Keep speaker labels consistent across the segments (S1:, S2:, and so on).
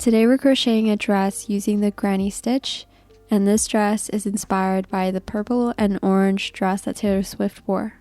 S1: Today we're crocheting a dress using the granny stitch, and this dress is inspired by the purple and orange dress that Taylor Swift wore.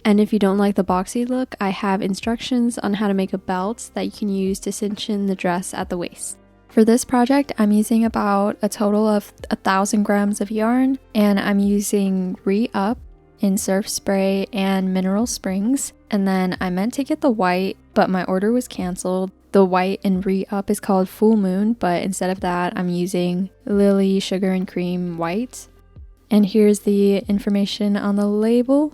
S1: And if you don't like the boxy look, I have instructions on how to make a belt that you can use to cinch in the dress at the waist. For this project, I'm using about a total of 1,000 grams of yarn, and I'm using Re-Up in Surf Spray and Mineral Springs. And then I meant to get the white, but my order was canceled. The white in Re-Up is called Full Moon, but instead of that, I'm using Lily Sugar and Cream White. And here's the information on the label.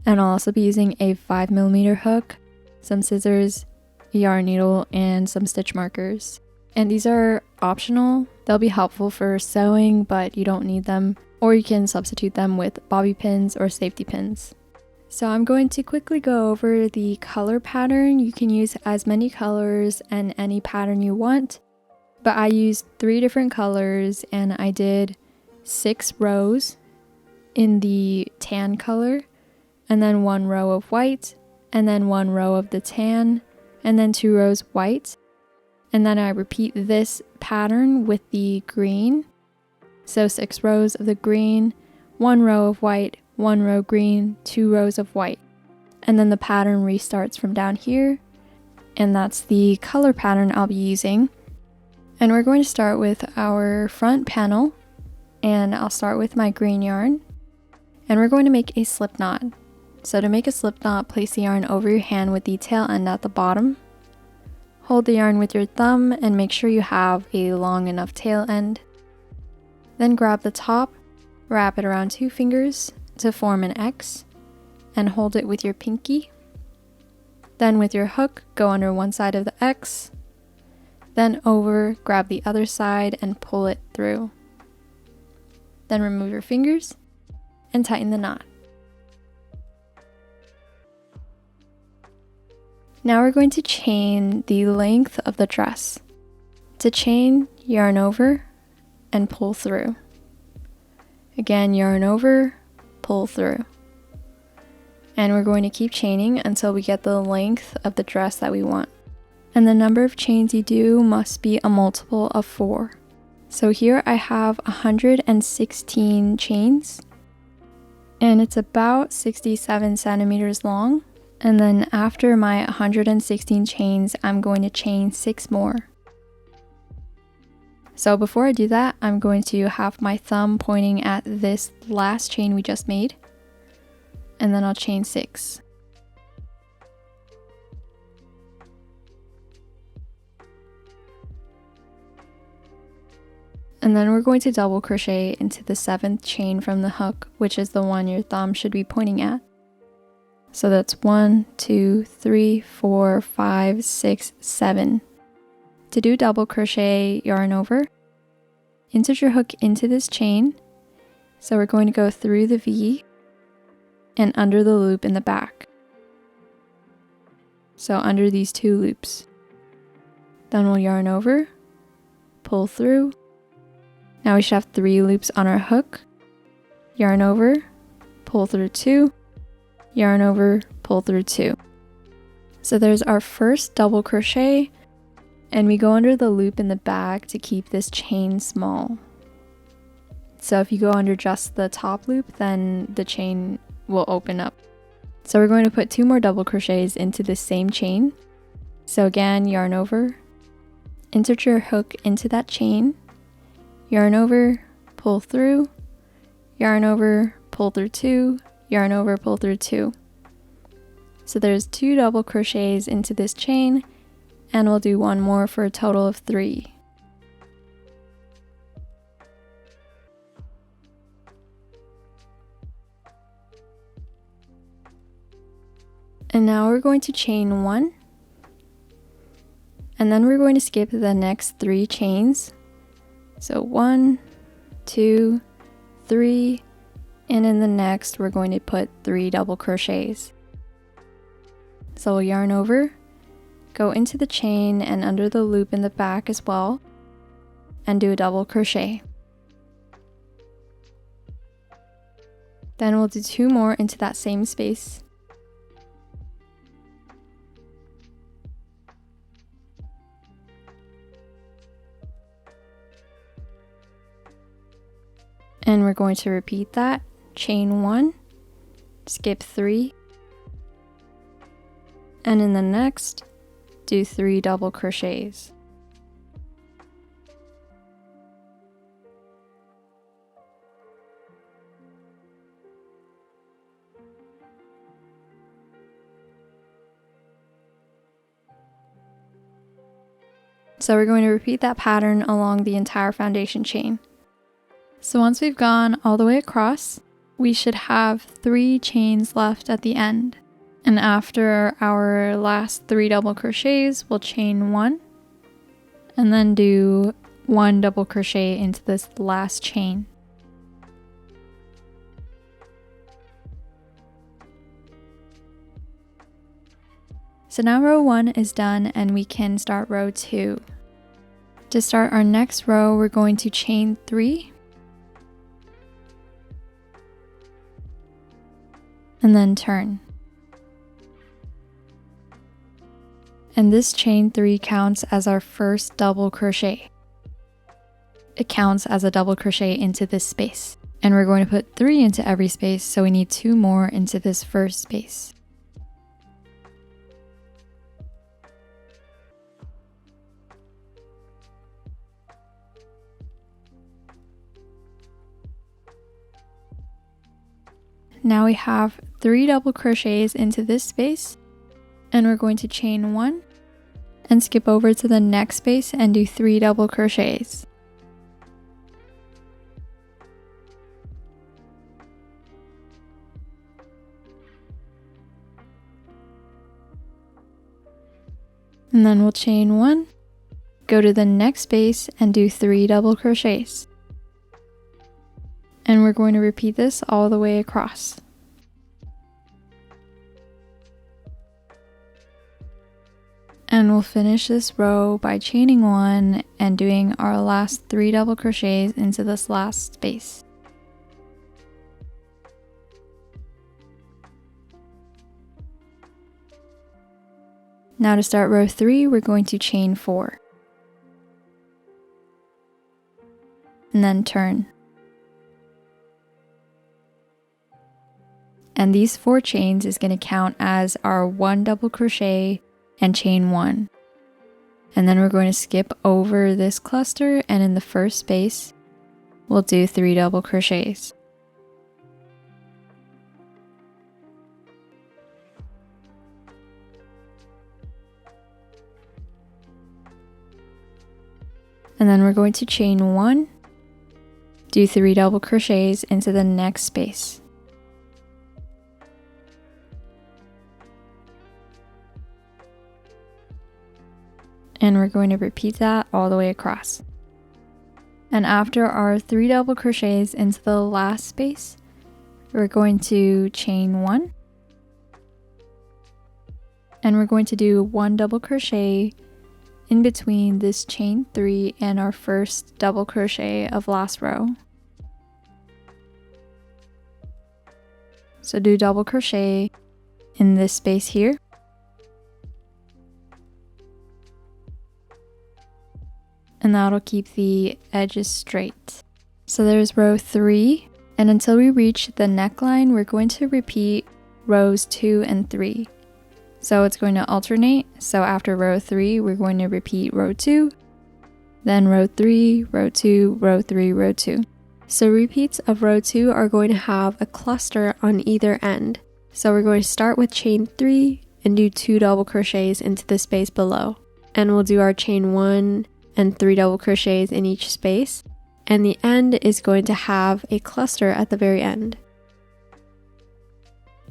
S1: And I'll also be using a 5mm hook, some scissors, a yarn needle, and some stitch markers. And these are optional. They'll be helpful for sewing, but you don't need them. Or you can substitute them with bobby pins or safety pins. So I'm going to quickly go over the color pattern. You can use as many colors and any pattern you want. But I used 3 different colors and I did 6 rows in the tan color, and then 1 row of white, and then 1 row of the tan, and then 2 rows white. And then I repeat this pattern with the green. So 6 rows of the green, 1 row of white, 1 row green, 2 rows of white. And then the pattern restarts from down here. And that's the color pattern I'll be using. And we're going to start with our front panel. And I'll start with my green yarn. And we're going to make a slip knot. So to make a slip knot, place the yarn over your hand with the tail end at the bottom. Hold the yarn with your thumb and make sure you have a long enough tail end. Then grab the top, wrap it around 2 fingers to form an X, and hold it with your pinky. Then with your hook, go under one side of the X, then over, grab the other side and pull it through. Then remove your fingers and tighten the knot. Now we're going to chain the length of the dress. To chain, yarn over and pull through. Again, yarn over, pull through. And we're going to keep chaining until we get the length of the dress that we want. And the number of chains you do must be a multiple of 4. So here I have 116 chains, and it's about 67 centimeters long. And then after my 116 chains, I'm going to chain 6 more. So before I do that, I'm going to have my thumb pointing at this last chain we just made. And then I'll chain 6. And then we're going to double crochet into the 7th chain from the hook, which is the one your thumb should be pointing at. So that's 1, 2, 3, 4, 5, 6, 7. To do double crochet, yarn over, insert your hook into this chain. So we're going to go through the V and under the loop in the back. So under these 2 loops. Then we'll yarn over, pull through. Now we should have 3 loops on our hook. Yarn over, pull through 2. Yarn over, pull through 2. So there's our first double crochet, and we go under the loop in the back to keep this chain small. So if you go under just the top loop, then the chain will open up. So we're going to put 2 more double crochets into the same chain. So again, yarn over, insert your hook into that chain, yarn over, pull through, yarn over, pull through 2, yarn over, pull through 2. So there's 2 double crochets into this chain, and we'll do 1 more for a total of 3. And now we're going to chain 1, and then we're going to skip the next 3 chains. So 1, 2, 3, and in the next we're going to put 3 double crochets. So we'll yarn over, go into the chain and under the loop in the back as well, and do a double crochet. Then we'll do 2 more into that same space. And we're going to repeat that. Chain 1, skip 3, and in the next, do 3 double crochets. So we're going to repeat that pattern along the entire foundation chain. So once we've gone all the way across, we should have 3 chains left at the end. And after our last 3 double crochets, we'll chain 1 and then do 1 double crochet into this last chain. So now row 1 is done and we can start row 2. To start our next row, we're going to chain 3 and then turn. And this chain 3 counts as our first double crochet. It counts as a double crochet into this space. And we're going to put 3 into every space, so we need 2 more into this first space. Now we have 3 double crochets into this space, and we're going to chain 1 and skip over to the next space and do 3 double crochets. And then we'll chain 1, go to the next space and do 3 double crochets. And we're going to repeat this all the way across. And we'll finish this row by chaining 1 and doing our last 3 double crochets into this last space. Now to start row 3, we're going to chain 4. And then turn. And these 4 chains is going to count as our 1 double crochet and chain 1. And then we're going to skip over this cluster, and in the first space, we'll do 3 double crochets. And then we're going to chain 1, do 3 double crochets into the next space. And we're going to repeat that all the way across. And after our 3 double crochets into the last space, we're going to chain 1. And we're going to do 1 double crochet in between this chain 3 and our first double crochet of last row. So do double crochet in this space here. And that'll keep the edges straight. So there's row 3, and until we reach the neckline, we're going to repeat rows 2 and 3. So it's going to alternate. So after row 3, we're going to repeat row 2, then row 3, row 2, row 3, row 2. So repeats of row 2 are going to have a cluster on either end. So we're going to start with chain 3 and do 2 double crochets into the space below. And we'll do our chain 1 and 3 double crochets in each space, and the end is going to have a cluster at the very end.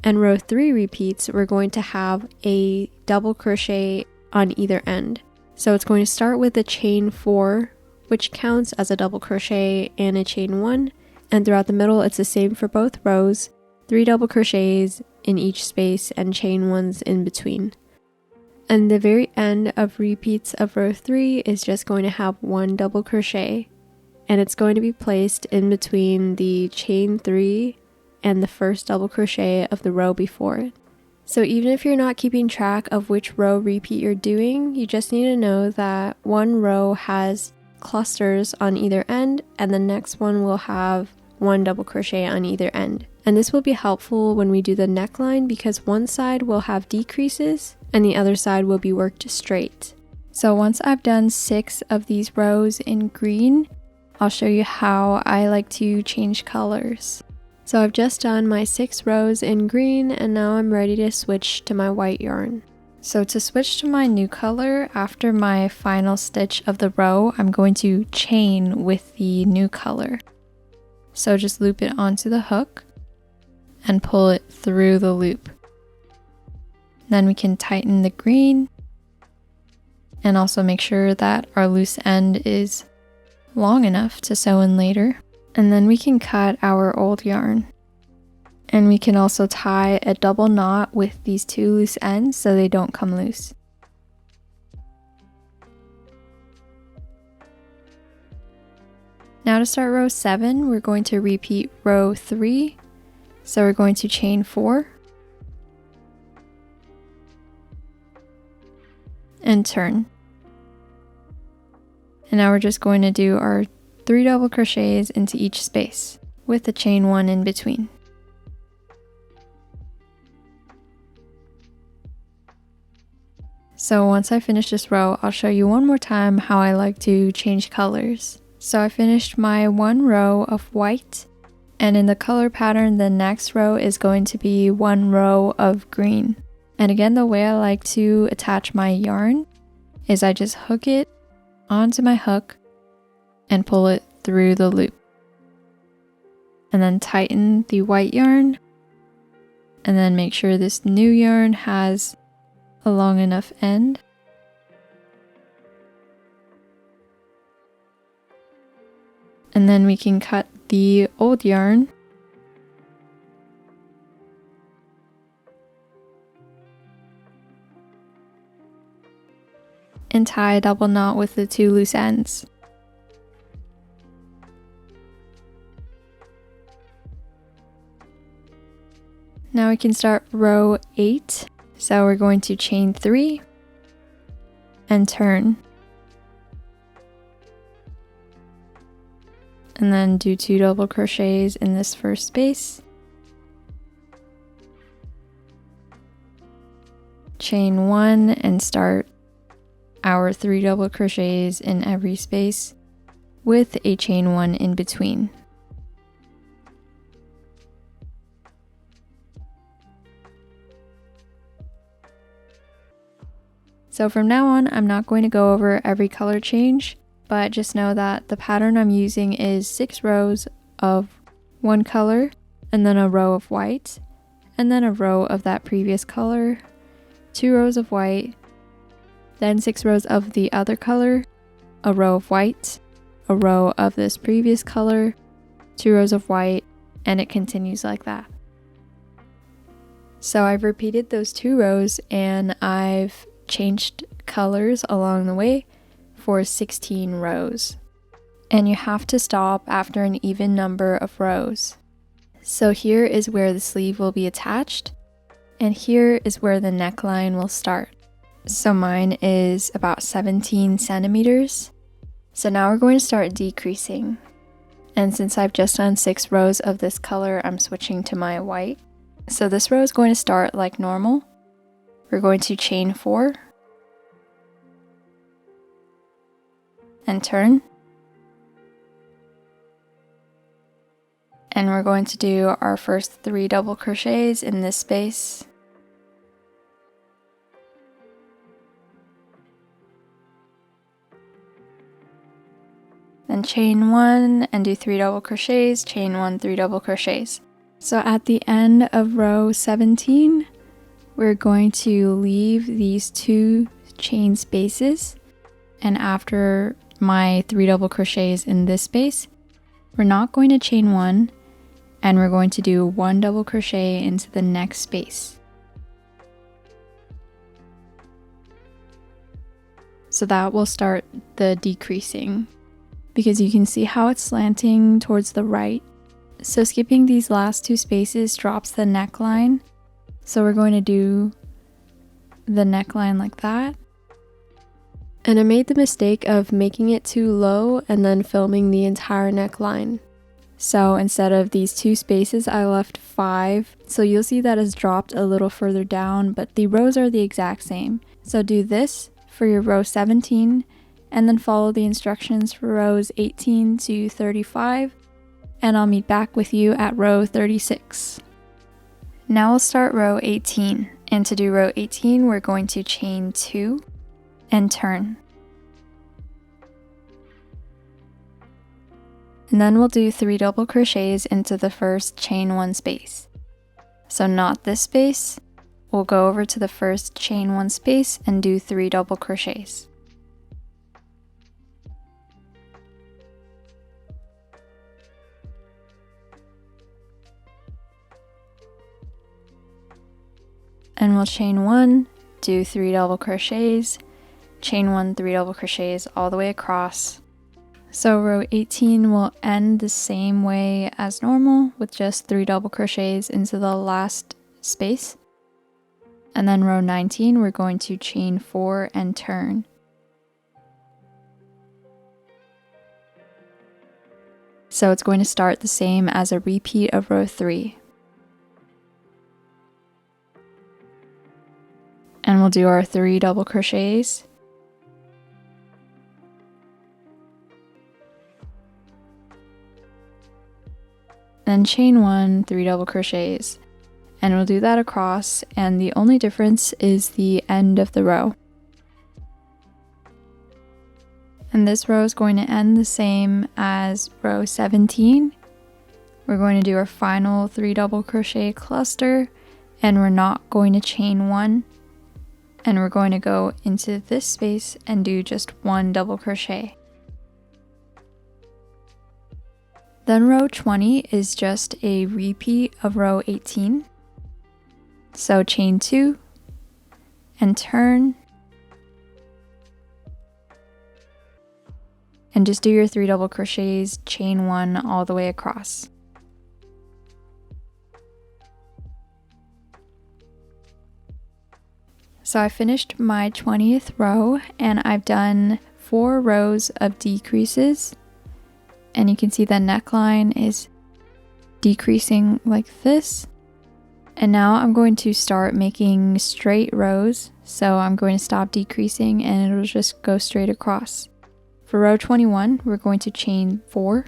S1: And row 3 repeats, we're going to have a double crochet on either end. So it's going to start with a chain 4, which counts as a double crochet, and a chain 1, and throughout the middle it's the same for both rows, 3 double crochets in each space and chain 1s in between. And the very end of repeats of row 3 is just going to have 1 double crochet, and it's going to be placed in between the chain 3 and the first double crochet of the row before it. So even if you're not keeping track of which row repeat you're doing, you just need to know that one row has clusters on either end, and the next one will have 1 double crochet on either end. And this will be helpful when we do the neckline because one side will have decreases and the other side will be worked straight. So once I've done 6 of these rows in green, I'll show you how I like to change colors. So I've just done my 6 rows in green and now I'm ready to switch to my white yarn. So to switch to my new color, after my final stitch of the row, I'm going to chain with the new color. So just loop it onto the hook and pull it through the loop. Then we can tighten the green and also make sure that our loose end is long enough to sew in later. And then we can cut our old yarn. And we can also tie a double knot with these 2 loose ends so they don't come loose. Now to start row 7, we're going to repeat row 3. So we're going to chain 4 and turn. And now we're just going to do our 3 double crochets into each space with the chain 1 in between. So once I finish this row, I'll show you one more time how I like to change colors. So I finished my 1 row of white, and in the color pattern, the next row is going to be 1 row of green. And again, the way I like to attach my yarn is I just hook it onto my hook and pull it through the loop. And then tighten the white yarn, and then make sure this new yarn has a long enough end. And then we can cut the old yarn and tie a double knot with the 2 loose ends. Now we can start row 8. So we're going to chain 3 and turn. And then do 2 double crochets in this first space. Chain 1 and start our 3 double crochets in every space with a chain 1 in between. So from now on, I'm not going to go over every color change, but just know that the pattern I'm using is 6 rows of one color, and then a row of white, and then a row of that previous color, 2 rows of white, then 6 rows of the other color, a row of white, a row of this previous color, 2 rows of white, and it continues like that. So I've repeated those 2 rows and I've changed colors along the way for 16 rows. And you have to stop after an even number of rows. So here is where the sleeve will be attached, and here is where the neckline will start. So mine is about 17 centimeters. So now we're going to start decreasing. And since I've just done 6 rows of this color, I'm switching to my white. So this row is going to start like normal. We're going to chain 4 and turn. And we're going to do our first 3 double crochets in this space. Then chain 1 and do 3 double crochets, chain 1, 3 double crochets. So at the end of row 17, we're going to leave these 2 chain spaces, and after my 3 double crochets in this space, we're not going to chain 1, and we're going to do 1 double crochet into the next space. So that will start the decreasing, because you can see how it's slanting towards the right. So skipping these last 2 spaces drops the neckline. So we're going to do the neckline like that. And I made the mistake of making it too low and then filming the entire neckline. So instead of these 2 spaces, I left 5. So you'll see that it's dropped a little further down, but the rows are the exact same. So do this for your row 17, and then follow the instructions for rows 18 to 35, and I'll meet back with you at row 36. Now we'll start row 18, and to do row 18, we're going to chain 2 and turn. And then we'll do 3 double crochets into the first chain 1 space. So not this space, we'll go over to the first chain 1 space and do 3 double crochets. And we'll chain 1, do 3 double crochets, chain 1, 3 double crochets all the way across. So row 18 will end the same way as normal with just 3 double crochets into the last space. And then row 19, we're going to chain 4 and turn. So it's going to start the same as a repeat of row 3. And we'll do our 3 double crochets. Then chain 1, 3 double crochets. And we'll do that across, and the only difference is the end of the row. And this row is going to end the same as row 17. We're going to do our final 3 double crochet cluster, and we're not going to chain 1. And we're going to go into this space and do just 1 double crochet. Then row 20 is just a repeat of row 18. So chain 2 and turn. And just do your 3 double crochets, chain 1 all the way across. So I finished my 20th row, and I've done 4 rows of decreases. And you can see the neckline is decreasing like this. And now I'm going to start making straight rows. So I'm going to stop decreasing and it'll just go straight across. For row 21, we're going to chain 4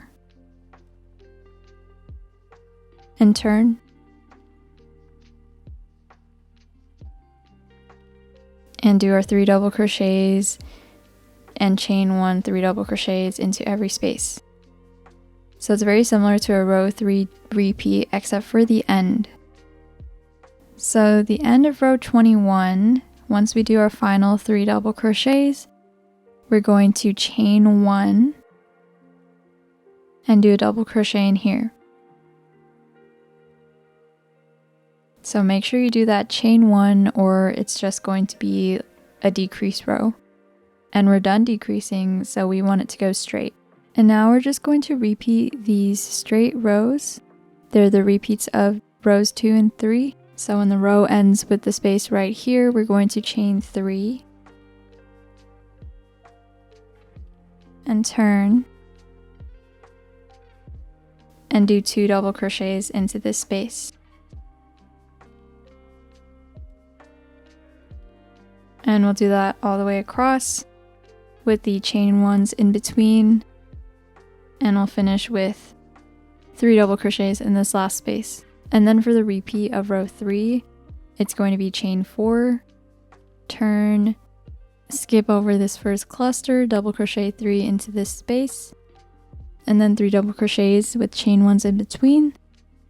S1: and turn. And do our 3 double crochets and chain 1 3 double crochets into every space. So it's very similar to a row 3 repeat except for the end. So the end of row 21, once we do our final 3 double crochets, we're going to chain 1 and do a double crochet in here. So make sure you do that chain 1 or it's just going to be a decrease row. And we're done decreasing, so we want it to go straight. And now we're just going to repeat these straight rows. They're the repeats of rows 2 and 3. So when the row ends with the space right here, we're going to chain 3 and turn and do 2 double crochets into this space. And we'll do that all the way across with the chain 1s in between. And we'll finish with 3 double crochets in this last space. And then for the repeat of row 3, it's going to be chain 4, turn, skip over this first cluster, double crochet 3 into this space, and then 3 double crochets with chain 1s in between.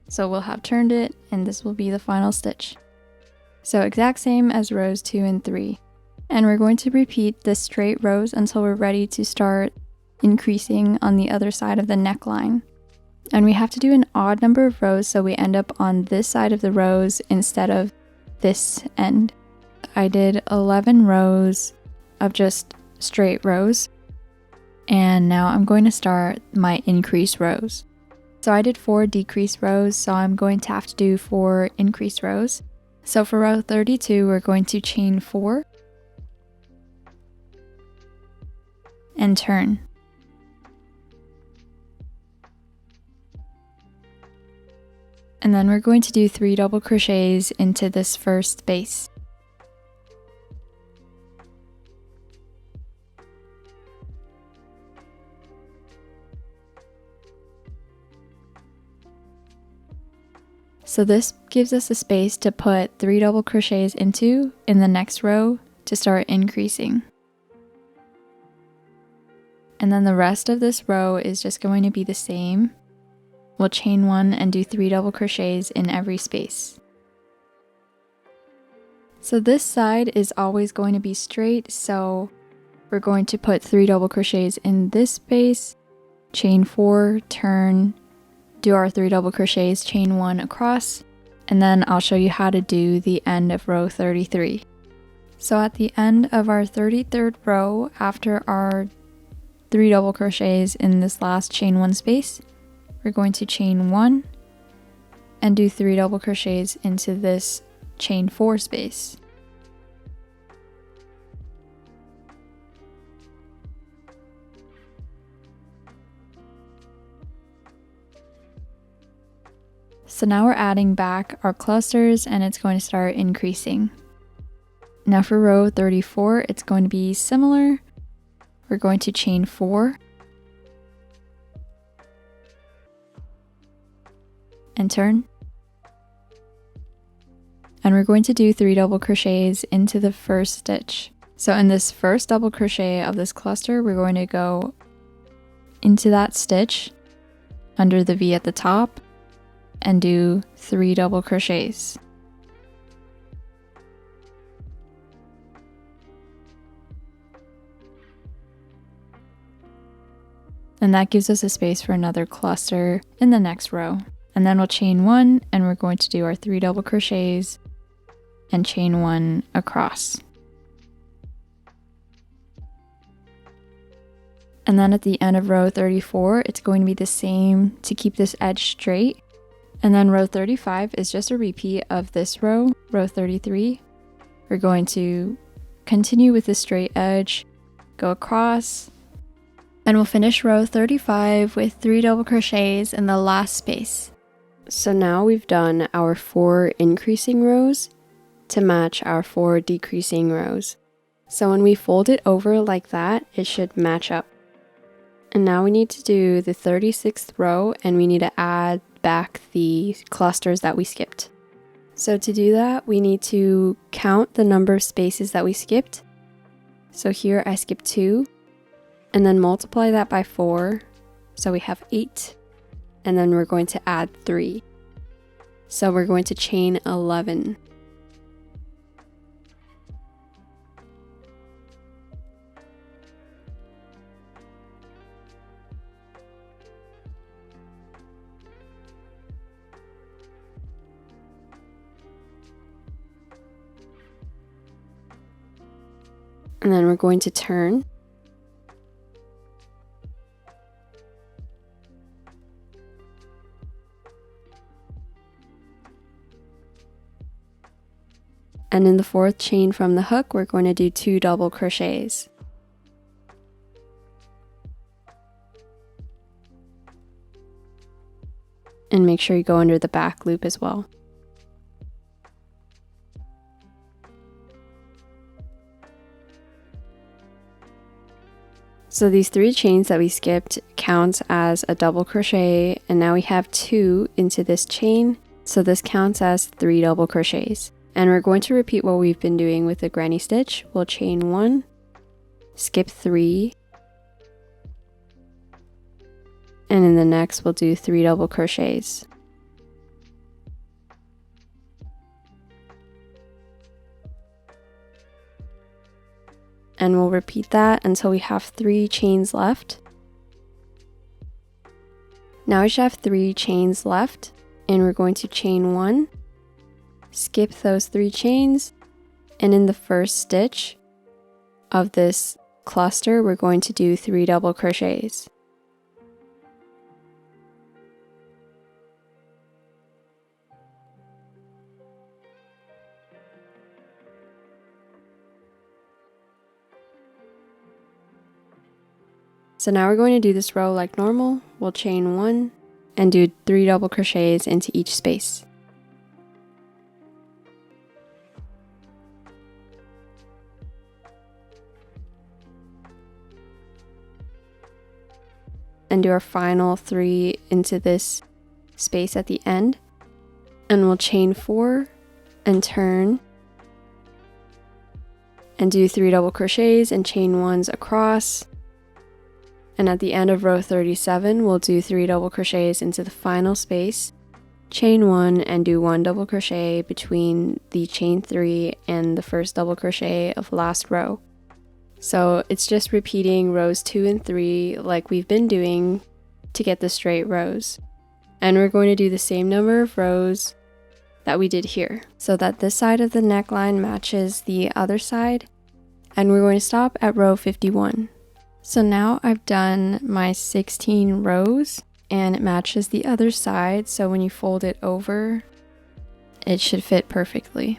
S1: So we'll have turned it, and this will be the final stitch. So exact same as rows 2 and 3. And we're going to repeat the straight rows until we're ready to start increasing on the other side of the neckline. And we have to do an odd number of rows so we end up on this side of the rows instead of this end. I did 11 rows of just straight rows, and now I'm going to start my increase rows. So I did 4 decrease rows, so I'm going to have to do 4 increase rows. So for row 32, we're going to chain 4 and turn. And then we're going to do 3 double crochets into this first space. So this gives us a space to put 3 double crochets into in the next row to start increasing. And then the rest of this row is just going to be the same. We'll chain 1 and do 3 double crochets in every space. So this side is always going to be straight, so we're going to put 3 double crochets in this space, chain 4, turn, do our 3 double crochets, chain 1 across, and then I'll show you how to do the end of row 33. So at the end of our 33rd row, after our 3 double crochets in this last chain 1 space, we're going to chain 1 and do 3 double crochets into this chain 4 space. So now we're adding back our clusters and it's going to start increasing. Now for row 34, it's going to be similar. We're going to chain 4 and turn. And we're going to do 3 double crochets into the first stitch. So in this first double crochet of this cluster, we're going to go into that stitch under the V at the top and do 3 double crochets. And that gives us a space for another cluster in the next row. And then we'll chain 1 and we're going to do our 3 double crochets and chain 1 across. And then at the end of row 34, it's going to be the same to keep this edge straight. And then row 35 is just a repeat of this row, row 33. We're going to continue with the straight edge, go across, and we'll finish row 35 with 3 double crochets in the last space. So now we've done our 4 increasing rows to match our 4 decreasing rows. So when we fold it over like that, it should match up. And now we need to do the 36th row and we need to add back the clusters that we skipped. So to do that, we need to count the number of spaces that we skipped. So here I skipped 2 and then multiply that by 4. So we have 8 and then we're going to add 3. So we're going to chain 11. And then we're going to turn. And in the 4th chain from the hook, we're going to do 2 double crochets. And make sure you go under the back loop as well. So these 3 chains that we skipped counts as a double crochet, and now we have 2 into this chain, so this counts as 3 double crochets. And we're going to repeat what we've been doing with the granny stitch. We'll chain 1, skip 3, and in the next we'll do 3 double crochets. And we'll repeat that until we have 3 chains left. Now we should have 3 chains left, and we're going to chain 1, skip those 3 chains, and in the first stitch of this cluster, we're going to do 3 double crochets. So now we're going to do this row like normal. We'll chain 1 and do 3 double crochets into each space. And do our final 3 into this space at the end, and we'll chain 4 and turn and do 3 double crochets and chain 1s across, and at the end of row 37 we'll do 3 double crochets into the final space, chain 1 and do 1 double crochet between the chain 3 and the first double crochet of last row. So it's just repeating rows 2 and 3 like we've been doing to get the straight rows. And we're going to do the same number of rows that we did here, so that this side of the neckline matches the other side, and we're going to stop at row 51. So now I've done my 16 rows and it matches the other side, so when you fold it over, it should fit perfectly.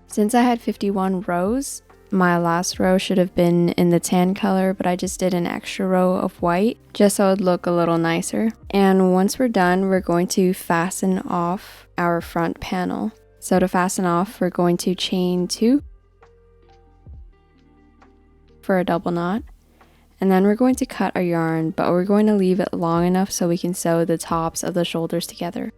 S1: Since I had 51 rows, my last row should have been in the tan color, but I just did an extra row of white just so it would look a little nicer. And once we're done, we're going to fasten off our front panel. So to fasten off, we're going to chain 2 for a double knot, and then we're going to cut our yarn, but we're going to leave it long enough so we can sew the tops of the shoulders together.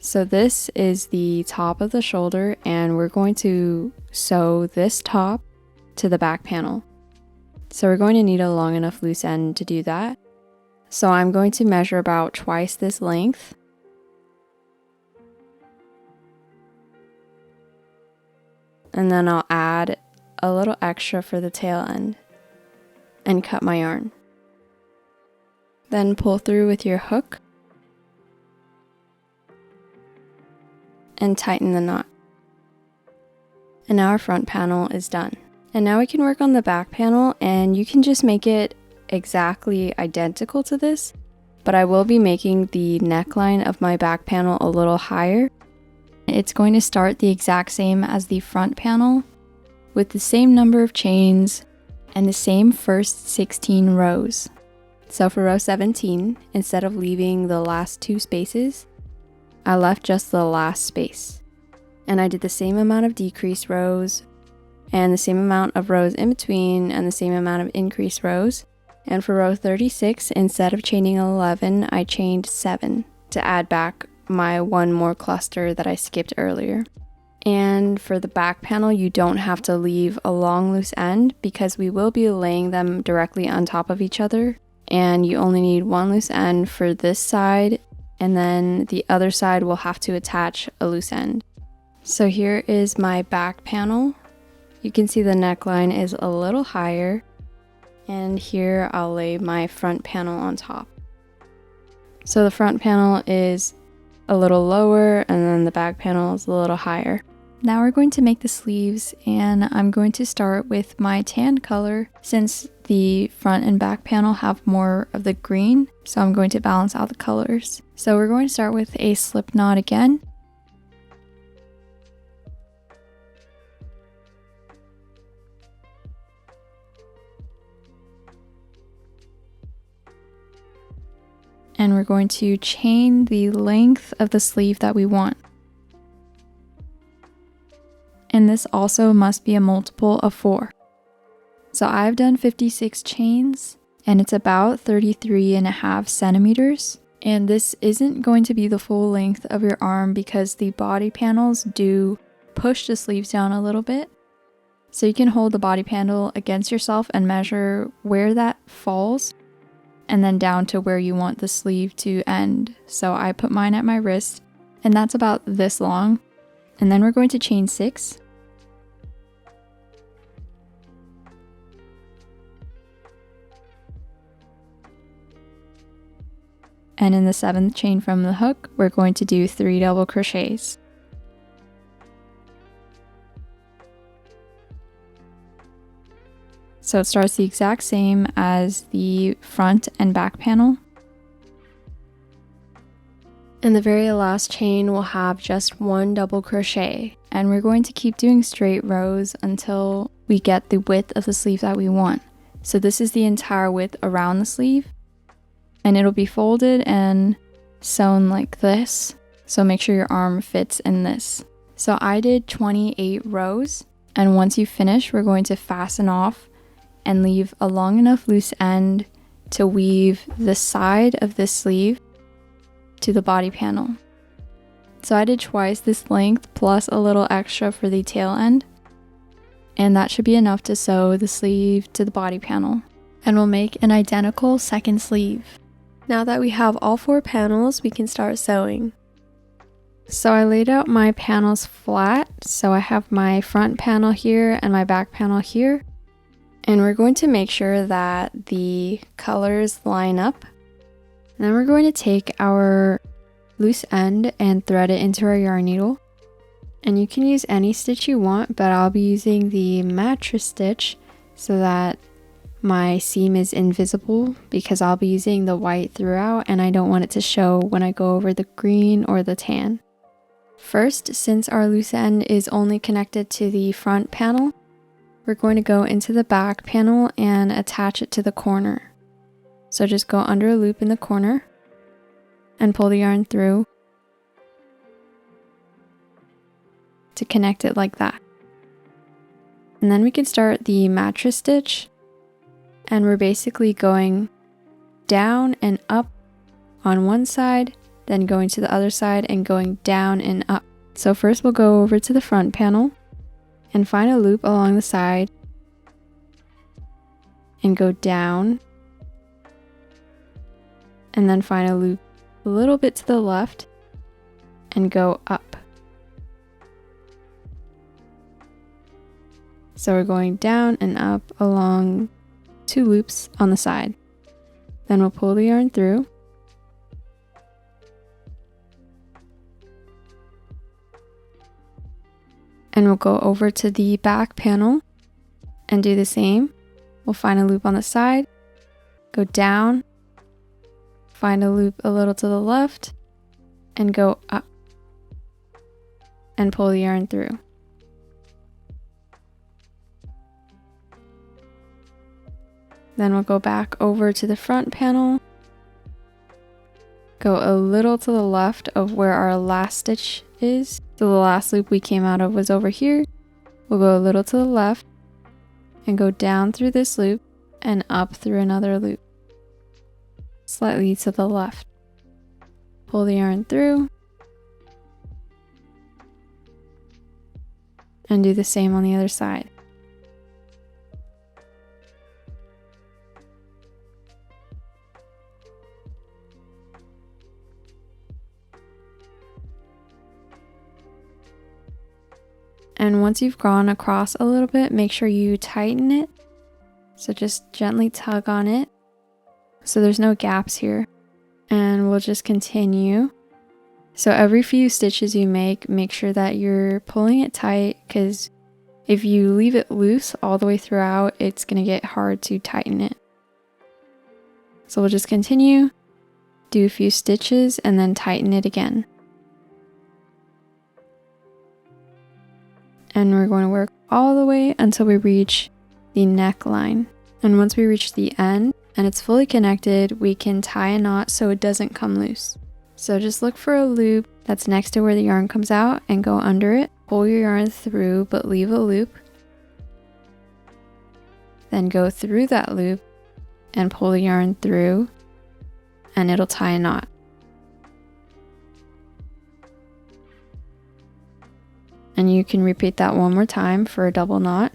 S1: So this is the top of the shoulder, and we're going to sew this top to the back panel. So we're going to need a long enough loose end to do that. So I'm going to measure about twice this length. And then I'll add a little extra for the tail end and cut my yarn. Then pull through with your hook and tighten the knot. And now our front panel is done. And now we can work on the back panel, and you can just make it exactly identical to this, but I will be making the neckline of my back panel a little higher. It's going to start the exact same as the front panel with the same number of chains and the same first 16 rows. So for row 17, instead of leaving the last 2 spaces, I left just the last space, and I did the same amount of decreased rows and the same amount of rows in between and the same amount of increased rows. And for row 36, instead of chaining 11, I chained 7 to add back my 1 more cluster that I skipped earlier. And for the back panel, you don't have to leave a long loose end because we will be laying them directly on top of each other, and you only need 1 loose end for this side, and then the other side will have to attach a loose end. So here is my back panel. You can see the neckline is a little higher, and here I'll lay my front panel on top. So the front panel is a little lower, and then the back panel is a little higher. Now we're going to make the sleeves, and I'm going to start with my tan color since the front and back panel have more of the green, so I'm going to balance out the colors. So we're going to start with a slip knot again. And we're going to chain the length of the sleeve that we want. And this also must be a multiple of 4. So I've done 56 chains, and it's about 33.5 centimeters. And this isn't going to be the full length of your arm because the body panels do push the sleeves down a little bit. So you can hold the body panel against yourself and measure where that falls, and then down to where you want the sleeve to end. So I put mine at my wrist, and that's about this long. And then we're going to chain 6. And in the 7th chain from the hook, we're going to do 3 double crochets. So it starts the exact same as the front and back panel. In the very last chain, we'll have just 1 double crochet, and we're going to keep doing straight rows until we get the width of the sleeve that we want.
S2: So this is the entire width around the sleeve, and it'll be folded and sewn like this. So make sure your arm fits in this. So I did 28 rows, and once you finish, we're going to fasten off and leave a long enough loose end to weave the side of this sleeve to the body panel. So I did twice this length plus a little extra for the tail end, and that should be enough to sew the sleeve to the body panel. And we'll make an identical second sleeve.
S1: Now that we have all 4 panels, we can start sewing. So I laid out my panels flat, so I have my front panel here and my back panel here. And we're going to make sure that the colors line up. And then we're going to take our loose end and thread it into our yarn needle. And you can use any stitch you want, but I'll be using the mattress stitch so that my seam is invisible, because I'll be using the white throughout and I don't want it to show when I go over the green or the tan. First, since our loose end is only connected to the front panel, we're going to go into the back panel and attach it to the corner. So just go under a loop in the corner and pull the yarn through to connect it like that. And then we can start the mattress stitch, and we're basically going down and up on one side, then going to the other side and going down and up. So first we'll go over to the front panel and find a loop along the side and go down, and then find a loop a little bit to the left and go up. So we're going down and up along 2 loops on the side. Then we'll pull the yarn through and we'll go over to the back panel and do the same. We'll find a loop on the side, go down, find a loop a little to the left, and go up and pull the yarn through. Then we'll go back over to the front panel, go a little to the left of where our last stitch is. So the last loop we came out of was over here. We'll go a little to the left and go down through this loop and up through another loop, slightly to the left. Pull the yarn through and do the same on the other side. And once you've gone across a little bit, make sure you tighten it. So just gently tug on it so there's no gaps here. And we'll just continue. So every few stitches you make sure that you're pulling it tight, because if you leave it loose all the way throughout, it's going to get hard to tighten it. So we'll just continue, do a few stitches, and then tighten it again. And we're going to work all the way until we reach the neckline. And once we reach the end and it's fully connected, we can tie a knot so it doesn't come loose. So just look for a loop that's next to where the yarn comes out and go under it. Pull your yarn through, but leave a loop. Then go through that loop and pull the yarn through, and it'll tie a knot. And you can repeat that one more time for a double knot.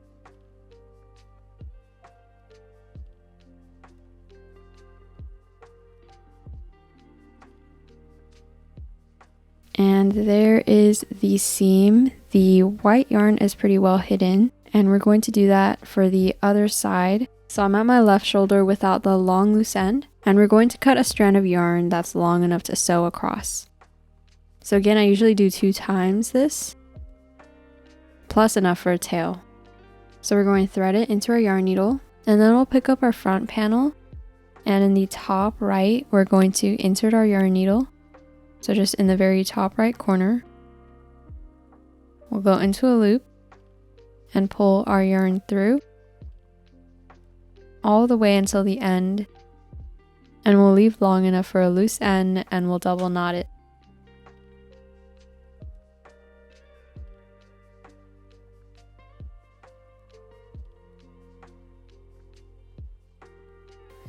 S1: And there is the seam. The white yarn is pretty well hidden, and we're going to do that for the other side. So I'm at my left shoulder without the long loose end, and we're going to cut a strand of yarn that's long enough to sew across. So again, I usually do 2 times this, plus enough for a tail. So we're going to thread it into our yarn needle, and then we'll pick up our front panel, and in the top right, we're going to insert our yarn needle. So just in the very top right corner, we'll go into a loop and pull our yarn through all the way until the end, and we'll leave long enough for a loose end, and we'll double knot it.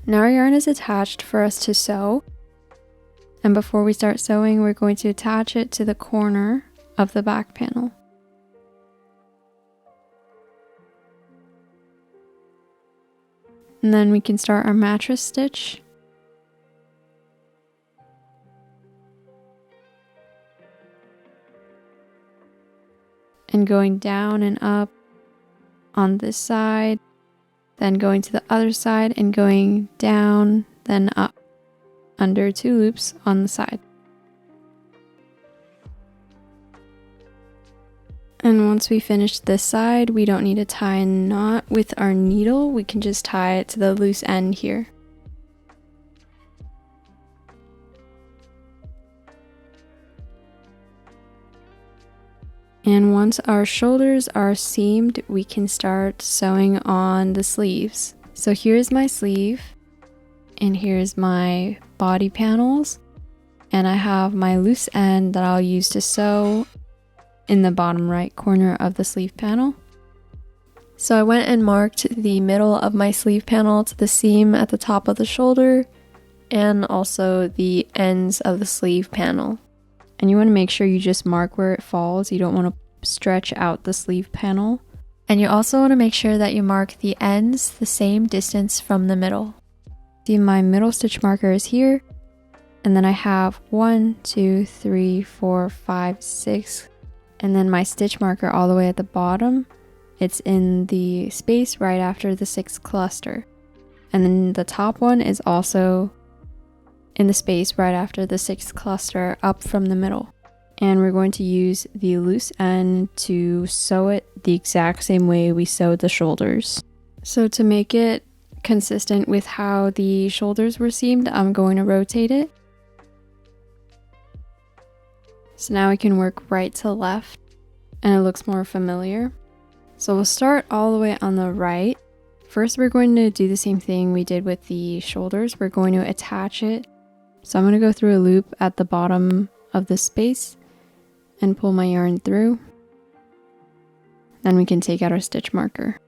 S1: Now our yarn is attached for us to sew, and before we start sewing, we're going to attach it to the corner of the back panel. And then we can start our mattress stitch. And going down and up on this side, then going to the other side and going down, then up under 2 loops on the side. And once we finish this side, we don't need to tie a knot with our needle. We can just tie it to the loose end here. And once our shoulders are seamed, we can start sewing on the sleeves. So here's my sleeve, and here's my body panels, and I have my loose end that I'll use to sew in the bottom right corner of the sleeve panel. So I went and marked the middle of my sleeve panel to the seam at the top of the shoulder, and also the ends of the sleeve panel. And you want to make sure you just mark where it falls. You don't want to stretch out the sleeve panel. And you also want to make sure that you mark the ends the same distance from the middle. See, my middle stitch marker is here. And then I have 1, 2, 3, 4, 5, 6. And then my stitch marker all the way at the bottom. It's in the space right after the 6th cluster. And then the top one is also in the space right after the 6th cluster up from the middle. And we're going to use the loose end to sew it the exact same way we sewed the shoulders. So to make it consistent with how the shoulders were seamed, I'm going to rotate it. So now we can work right to left and it looks more familiar. So we'll start all the way on the right. First, we're going to do the same thing we did with the shoulders. We're going to attach it. So I'm going to go through a loop at the bottom of the space and pull my yarn through. Then we can take out our stitch marker.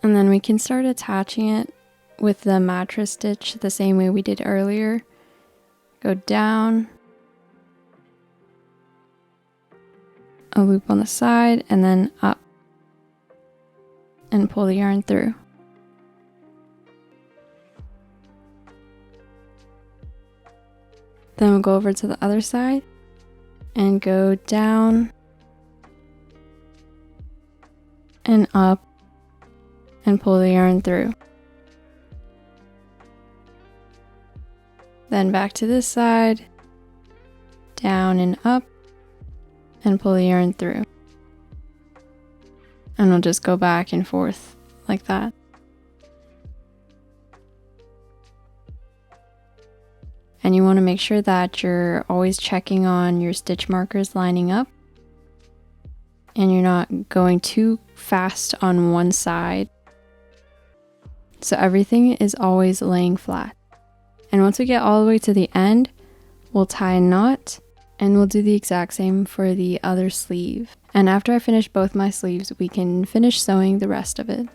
S1: And then we can start attaching it with the mattress stitch the same way we did earlier. Go down, a loop on the side, and then up, and pull the yarn through. Then we'll go over to the other side and go down and up and pull the yarn through. Then back to this side, down and up and pull the yarn through. And we'll just go back and forth like that. And you want to make sure that you're always checking on your stitch markers lining up. And you're not going too fast on one side. So everything is always laying flat. And once we get all the way to the end, we'll tie a knot and we'll do the exact same for the other sleeve. And after I finish both my sleeves, we can finish sewing the rest of it.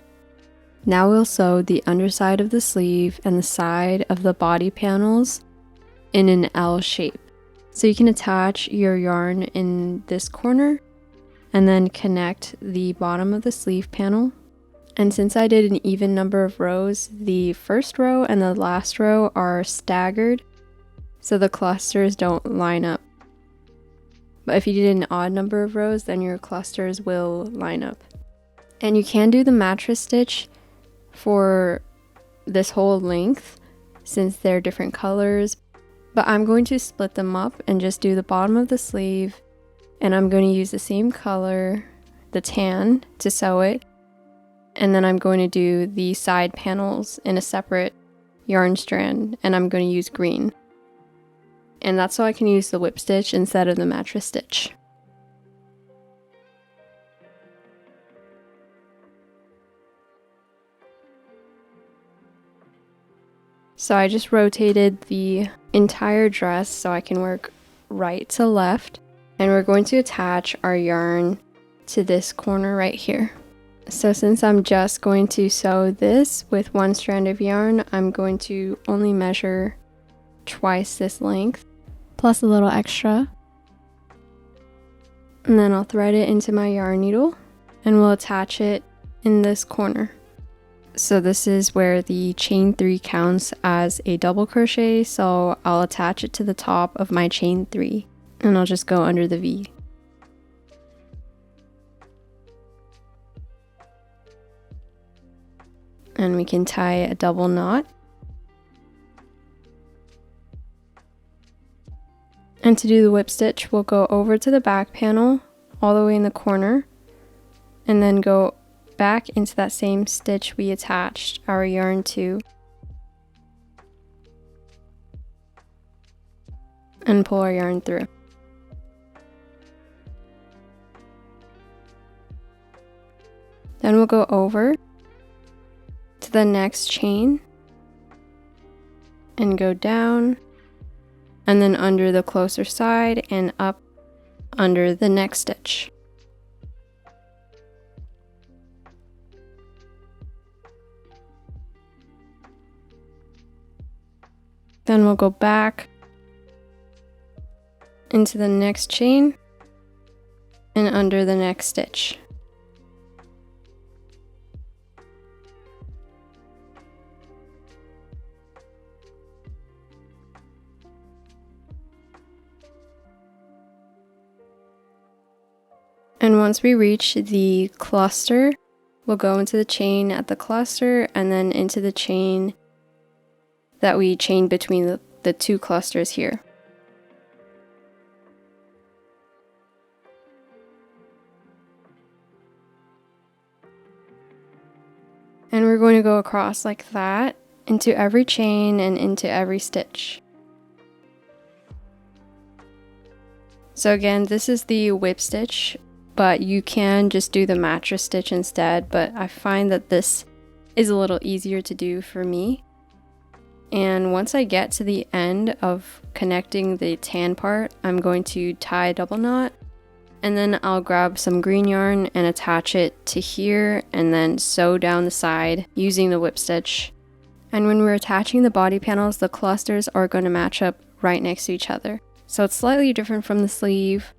S1: Now we'll sew the underside of the sleeve and the side of the body panels in an L shape. So you can attach your yarn in this corner and then connect the bottom of the sleeve panel. And since I did an even number of rows, the first row and the last row are staggered, so the clusters don't line up. But if you did an odd number of rows, then your clusters will line up. And you can do the mattress stitch for this whole length since they're different colors. But I'm going to split them up and just do the bottom of the sleeve. And I'm going to use the same color, the tan, to sew it. And then I'm going to do the side panels in a separate yarn strand. And I'm going to use green. And that's so I can use the whip stitch instead of the mattress stitch. So I just rotated the entire dress so I can work right to left. And we're going to attach our yarn to this corner right here. So since I'm just going to sew this with one strand of yarn, I'm going to only measure twice this length, plus a little extra. And then I'll thread it into my yarn needle and we'll attach it in this corner. So this is where the chain 3 counts as a double crochet, so I'll attach it to the top of my chain 3 and I'll just go under the V. And we can tie a double knot. And to do the whip stitch, we'll go over to the back panel all the way in the corner and then go back into that same stitch we attached our yarn to and pull our yarn through. Then we'll go over to the next chain and go down and then under the closer side and up under the next stitch. Then we'll go back into the next chain and under the next stitch. And once we reach the cluster, we'll go into the chain at the cluster and then into the chain that we chained between the two clusters here. And we're going to go across like that into every chain and into every stitch. So again, this is the whip stitch, but you can just do the mattress stitch instead, but I find that this is a little easier to do for me. And once I get to the end of connecting the tan part, I'm going to tie a double knot, and then I'll grab some green yarn and attach it to here and then sew down the side using the whip stitch. And when we're attaching the body panels, the clusters are going to match up right next to each other. So it's slightly different from the sleeve.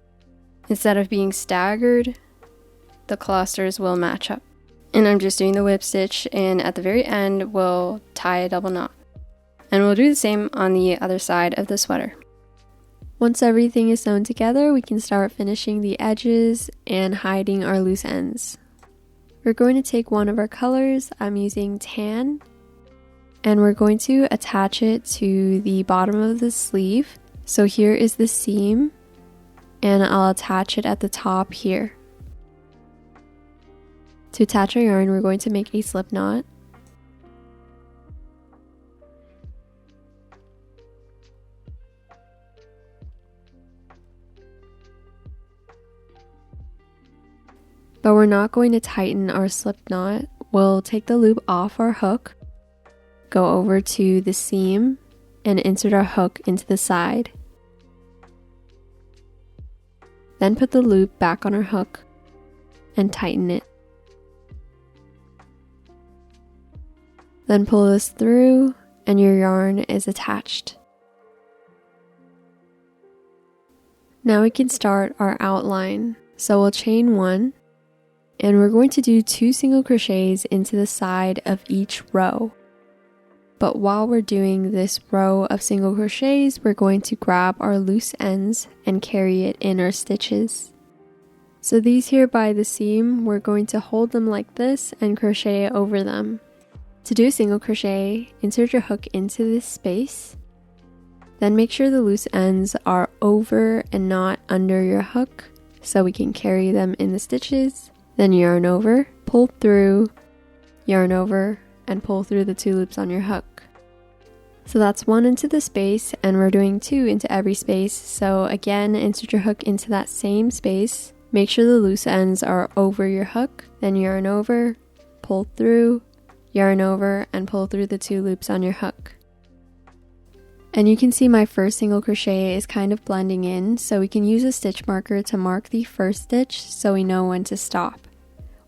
S1: Instead of being staggered, the clusters will match up. And I'm just doing the whip stitch, and at the very end, we'll tie a double knot. And we'll do the same on the other side of the sweater. Once everything is sewn together, we can start finishing the edges and hiding our loose ends. We're going to take one of our colors, I'm using tan, and we're going to attach it to the bottom of the sleeve. So here is the seam, and I'll attach it at the top here. To attach our yarn, we're going to make a slip knot. But we're not going to tighten our slip knot. We'll take the loop off our hook, go over to the seam, and insert our hook into the side. Then put the loop back on our hook and tighten it. Then pull this through and your yarn is attached. Now we can start our outline. So we'll chain 1. And we're going to do 2 single crochets into the side of each row. But while we're doing this row of single crochets, we're going to grab our loose ends and carry it in our stitches. So these here by the seam, we're going to hold them like this and crochet over them. To do a single crochet, insert your hook into this space. Then make sure the loose ends are over and not under your hook so we can carry them in the stitches. Then yarn over, pull through, yarn over, and pull through the 2 loops on your hook. So that's 1 into the space, and we're doing 2 into every space. So again, insert your hook into that same space. Make sure the loose ends are over your hook, then yarn over, pull through, yarn over, and pull through the 2 loops on your hook. And you can see my first single crochet is kind of blending in, so we can use a stitch marker to mark the first stitch so we know when to stop.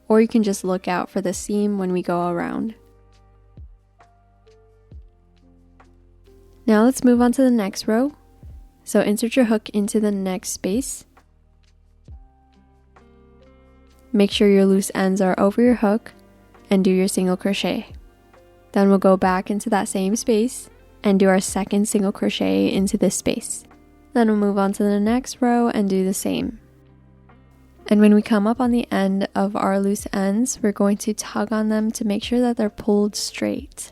S1: Or you can just look out for the seam when we go around. Now let's move on to the next row. So insert your hook into the next space. Make sure your loose ends are over your hook and do your single crochet. Then we'll go back into that same space and do our second single crochet into this space. Then we'll move on to the next row and do the same. And when we come up on the end of our loose ends, we're going to tug on them to make sure that they're pulled straight.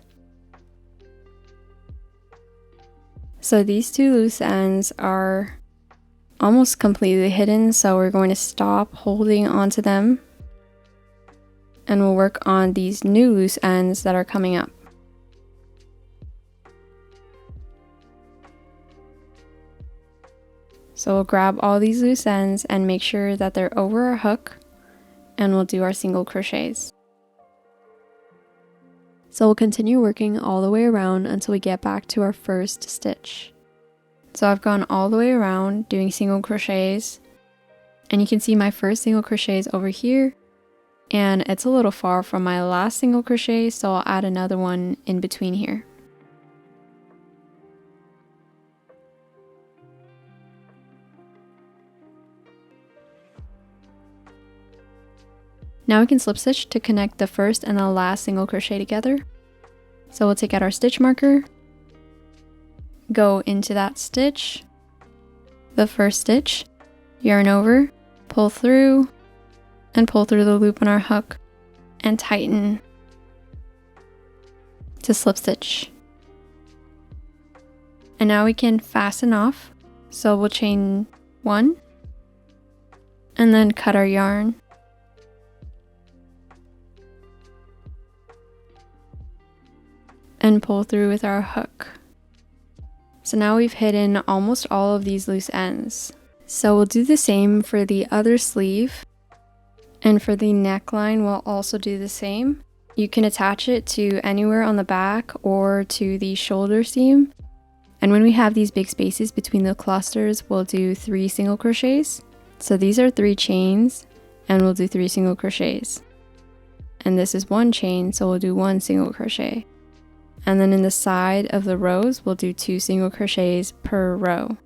S1: So these two loose ends are almost completely hidden, so we're going to stop holding onto them and we'll work on these new loose ends that are coming up. So we'll grab all these loose ends and make sure that they're over our hook, and we'll do our single crochets. So we'll continue working all the way around until we get back to our first stitch. So I've gone all the way around doing single crochets, and you can see my first single crochet is over here, and it's a little far from my last single crochet, so I'll add another one in between here. Now we can slip stitch to connect the first and the last single crochet together. So we'll take out our stitch marker, go into that stitch, the first stitch, yarn over, pull through, and pull through the loop on our hook, and tighten to slip stitch. And now we can fasten off, so we'll chain 1, and then cut our yarn. And pull through with our hook. So now we've hidden almost all of these loose ends. So we'll do the same for the other sleeve, and for the neckline we'll also do the same. You can attach it to anywhere on the back or to the shoulder seam. And when we have these big spaces between the clusters, we'll do 3 single crochets. So these are 3 chains, and we'll do 3 single crochets. And this is 1 chain, so we'll do 1 single crochet. And then in the side of the rows, we'll do 2 single crochets per row.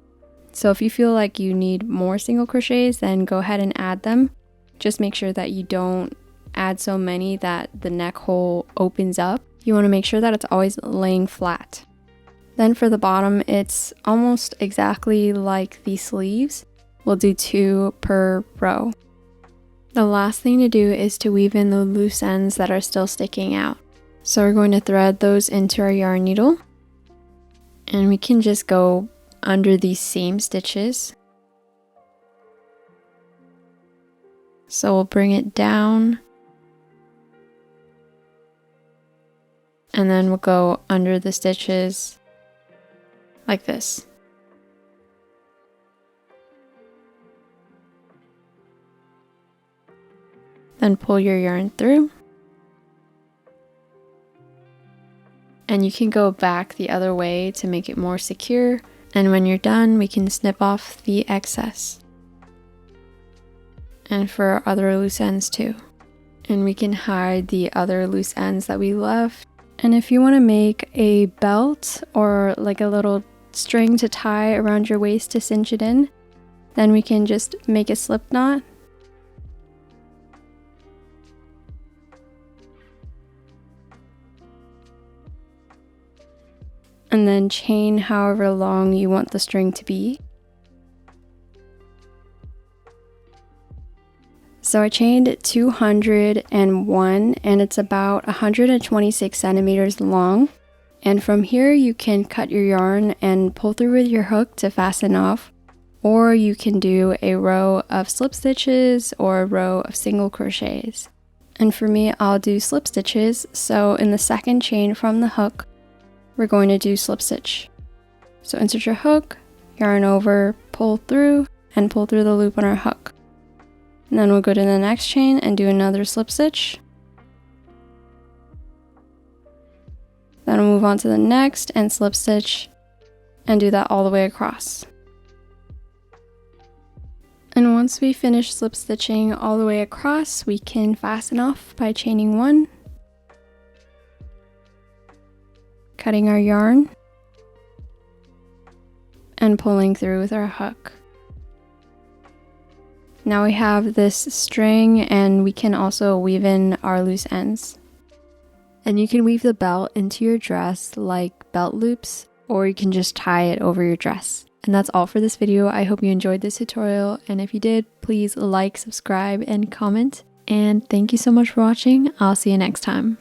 S1: So if you feel like you need more single crochets, then go ahead and add them. Just make sure that you don't add so many that the neck hole opens up. You want to make sure that it's always laying flat. Then for the bottom, it's almost exactly like the sleeves. We'll do 2 per row. The last thing to do is to weave in the loose ends that are still sticking out. So we're going to thread those into our yarn needle, and we can just go under these seam stitches. So we'll bring it down, and then we'll go under the stitches like this. Then pull your yarn through. And you can go back the other way to make it more secure. And when you're done, we can snip off the excess. And for our other loose ends too. And we can hide the other loose ends that we left. And if you want to make a belt or like a little string to tie around your waist to cinch it in, then we can just make a slip knot. And then chain however long you want the string to be. So I chained 201, and it's about 126 centimeters long. And from here you can cut your yarn and pull through with your hook to fasten off, or you can do a row of slip stitches or a row of single crochets. And for me, I'll do slip stitches. So in the second chain from the hook, we're going to do slip stitch. So insert your hook, yarn over, pull through, and pull through the loop on our hook. And then we'll go to the next chain and do another slip stitch. Then we'll move on to the next and slip stitch, and do that all the way across. And once we finish slip stitching all the way across, we can fasten off by chaining 1, cutting our yarn, and pulling through with our hook. Now we have this string, and we can also weave in our loose ends. And you can weave the belt into your dress like belt loops, or you can just tie it over your dress. And that's all for this video. I hope you enjoyed this tutorial, and if you did, please like, subscribe, and comment. And thank you so much for watching. I'll see you next time.